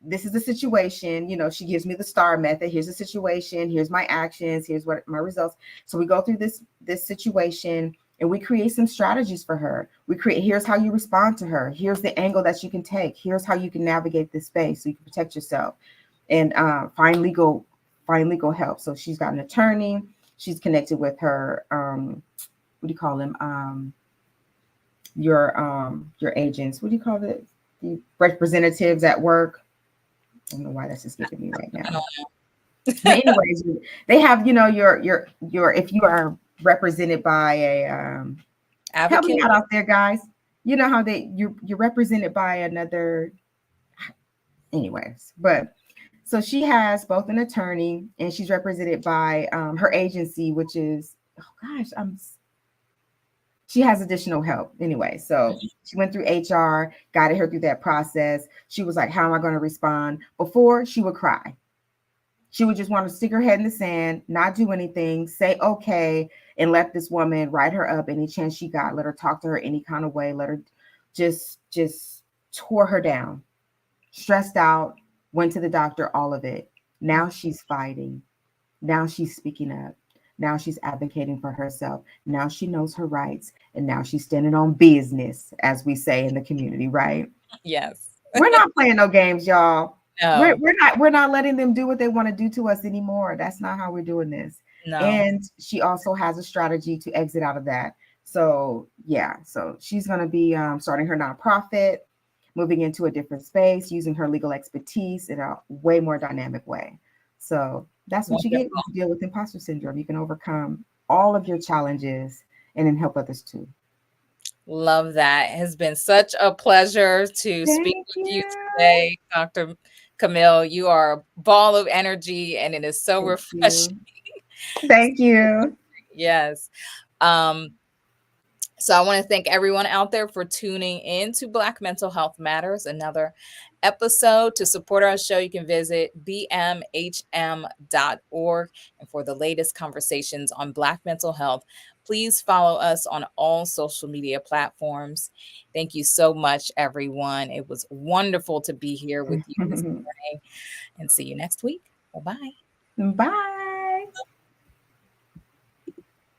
this is the situation. She gives me the STAR method. Here's the situation, here's my actions, here's what my results. So we go through this situation, and we create some strategies for her. We create, here's how you respond to her. Here's the angle that you can take. Here's how you can navigate this space so you can protect yourself and find legal help. So she's got an attorney. She's connected with her, what do you call them? Your agents. What do you call it? The representatives at work. I don't know why that's escaping me right I now. don't But anyways, they have, your if you are represented by a help me advocate. out there, guys. You know how you're represented by another, anyways. But so she has both an attorney and she's represented by her agency, which is, oh gosh, she has additional help anyway. So she went through HR, guided her through that process. She was like, how am I going to respond? Before, she would cry. She would just want to stick her head in the sand, not do anything, say okay, and let this woman write her up any chance she got. Let her talk to her any kind of way. Let her just tore her down, stressed out, went to the doctor, all of it. Now she's fighting. Now she's speaking up. Now she's advocating for herself. Now she knows her rights. And now she's standing on business, as we say in the community, right? Yes. We're not playing no games, y'all. We're, No. we're not we're not letting them do what they want to do to us anymore. That's not how we're doing this. No. And she also has a strategy to exit out of that. So yeah, so she's going to be starting her nonprofit, moving into a different space, using her legal expertise in a way more dynamic way. So that's what you get when Wonderful. you deal with imposter syndrome. You can overcome all of your challenges and then help others too. Love that. It has been such a pleasure to speak Thank with you you. today, Dr. Camille. You are a ball of energy and it is so Thank refreshing. you. Thank you. Yes. Um, So I want to thank everyone out there for tuning in to Black Mental Health Matters, another episode. To support our show, you can visit bmhm.org. And for the latest conversations on Black mental health, please follow us on all social media platforms. Thank you so much, everyone. It was wonderful to be here with you this morning, and see you next week. Bye bye. Bye.